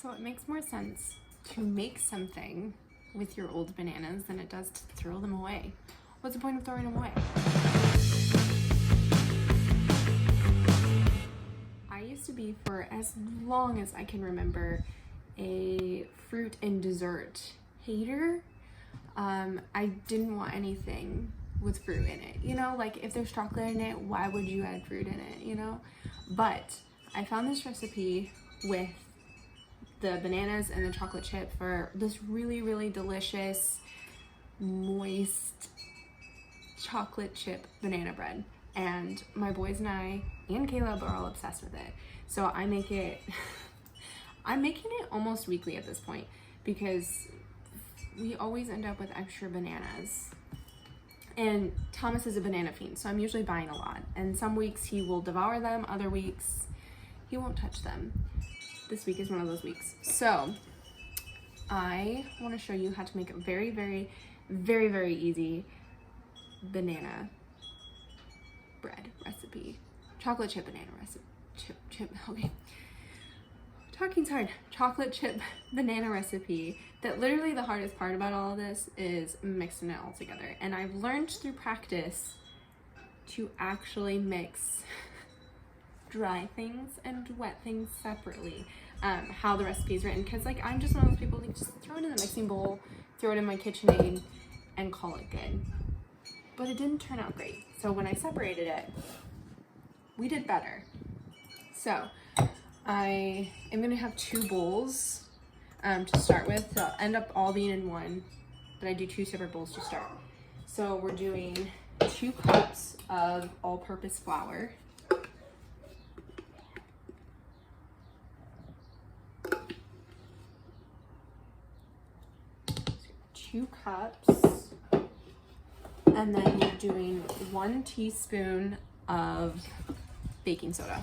So it makes more sense to make something with your old bananas than it does to throw them away. What's the point of throwing them away? I used to be, for as long as I can remember, a fruit and dessert hater. I didn't want anything with fruit in it, you know, like if there's chocolate in it, why would you add fruit in it, you know? But I found this recipe with the bananas and the chocolate chip for this really, really delicious, moist chocolate chip banana bread. And my boys and I and Caleb are all obsessed with it. So I make it, I'm making it almost weekly at this point because we always end up with extra bananas. And Thomas is a banana fiend, so I'm usually buying a lot. And some weeks he will devour them, other weeks he won't touch them. This week is one of those weeks. So I want to show you how to make a very, very, very, very easy banana bread recipe. Chocolate chip banana recipe. Okay. Talking's hard. Chocolate chip banana recipe. That literally the hardest part about all of this is mixing it all together. And I've learned through practice to actually mix dry things and wet things separately. How the recipe is written, because like I'm just one of those people that just throw it in the mixing bowl, throw it in my KitchenAid, and call it good. But it didn't turn out great. So when I separated it, we did better. So I am gonna have 2 bowls to start with. They'll end up all being in one, but I do 2 separate bowls to start. So we're doing 2 cups of all-purpose flour. 2 cups, and then you're doing 1 teaspoon of baking soda.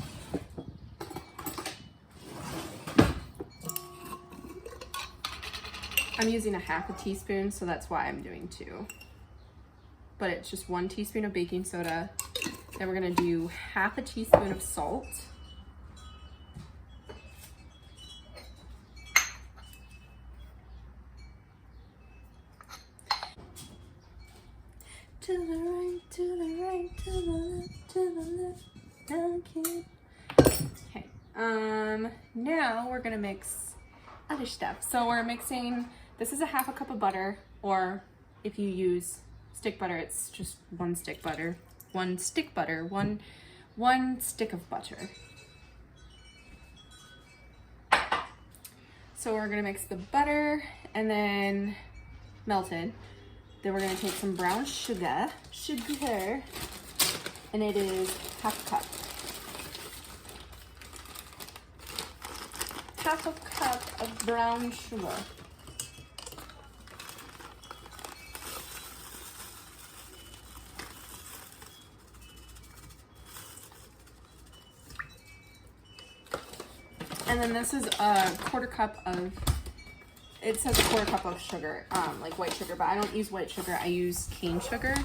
I'm using a half a teaspoon, so that's why I'm doing 2. But it's just 1 teaspoon of baking soda. Then we're gonna do half a teaspoon of salt. To the right, to the right, to the left, to the left. Okay. Okay. Now we're gonna mix other stuff. So we're mixing, this is a half a cup of butter, or if you use stick butter, it's just 1 stick butter. 1 stick butter, one stick of butter. So we're gonna mix the butter and then melted. Then we're gonna take some brown sugar, and it is half a cup. Half a cup of brown sugar. And then this is a 1/4 cup of, it says a 1/4 cup of sugar, like white sugar, but I don't use white sugar, I use cane sugar.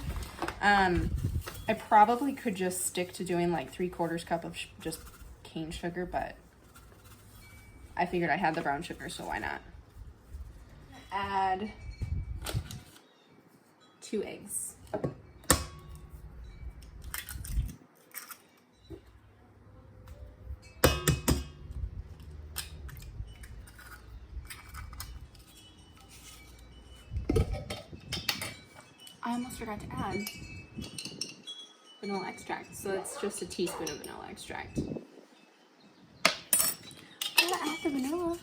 I probably could just stick to doing like 3/4 cup of just cane sugar, but I figured I had the brown sugar, so why not? Add 2 eggs. I almost forgot to add vanilla extract, so it's just a teaspoon of vanilla extract. I'll add the vanilla.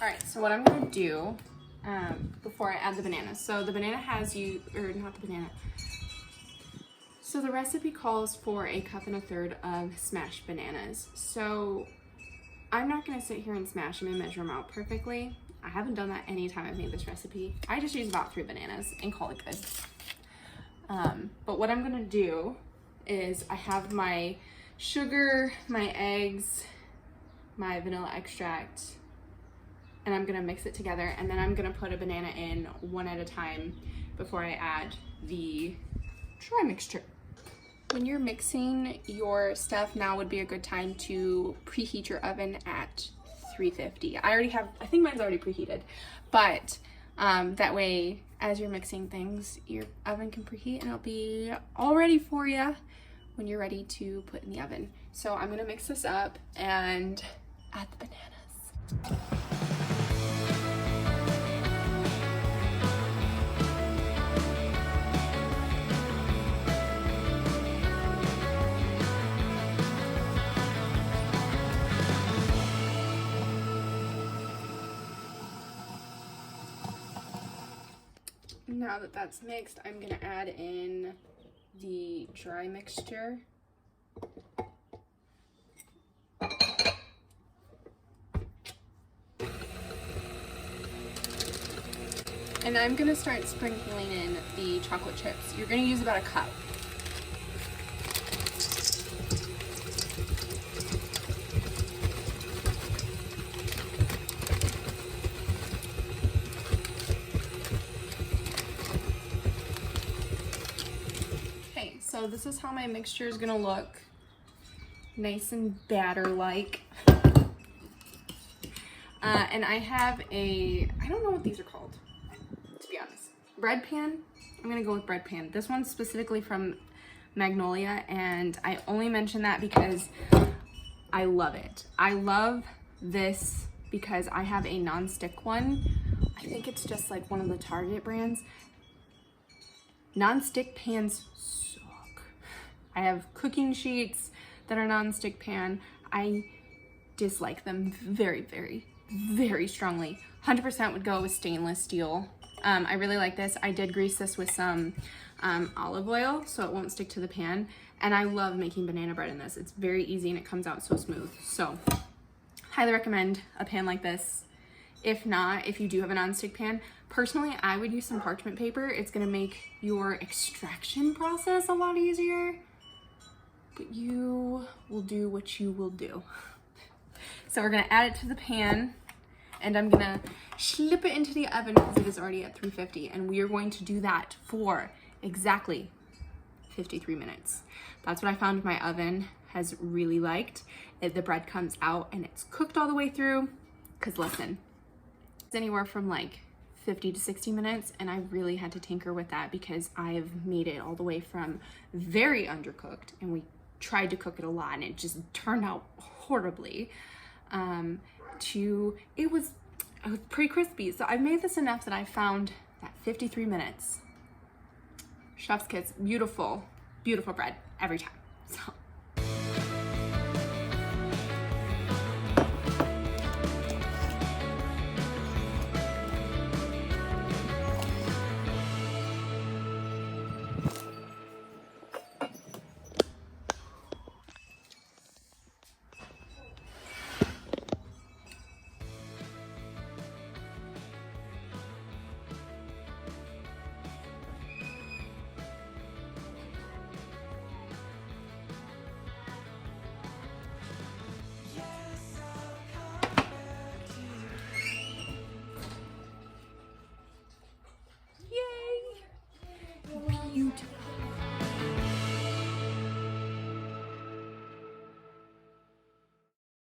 Alright, so what I'm gonna do before I add the banana. So the banana has not the banana. So the recipe calls for 1 1/2 cups of smashed bananas. So I'm not gonna sit here and smash them and measure them out perfectly. I haven't done that any time I've made this recipe. I just use about 3 bananas and call it good. But what I'm gonna do is I have my sugar, my eggs, my vanilla extract, and I'm gonna mix it together, and then I'm gonna put a banana in one at a time before I add the dry mixture. When you're mixing your stuff, now would be a good time to preheat your oven at 350. I already have, I think mine's already preheated, but that way as you're mixing things, your oven can preheat and it'll be all ready for you when you're ready to put in the oven. So I'm gonna mix this up and add the bananas. Now that that's mixed, I'm gonna add in the dry mixture. And I'm gonna start sprinkling in the chocolate chips. You're gonna use about a cup. Okay, so this is how my mixture is gonna look. Nice and batter-like. And I have I don't know what these are called, to be honest. Bread pan. I'm gonna go with bread pan. This one's specifically from Magnolia, and I only mention that because I love it. I love this because I have a non-stick one. I think it's just like one of the Target brands. Non-stick pans suck. I have cooking sheets that are non-stick pan. I dislike them very, very, very strongly. 100% would go with stainless steel. I really like this. I did grease this with some olive oil so it won't stick to the pan. And I love making banana bread in this. It's very easy and it comes out so smooth. So highly recommend a pan like this. If not, if you do have a non-stick pan, personally, I would use some parchment paper. It's gonna make your extraction process a lot easier, but you will do what you will do. So we're gonna add it to the pan, and I'm gonna slip it into the oven because it is already at 350, and we are going to do that for exactly 53 minutes. That's what I found my oven has really liked. The bread comes out and it's cooked all the way through, because listen, it's anywhere from like 50 to 60 minutes, and I really had to tinker with that because I've made it all the way from very undercooked, and we tried to cook it a lot and it just turned out horribly, to it was pretty crispy. So I've made this enough that I found that 53 minutes. Chef's kiss, beautiful, beautiful bread every time. So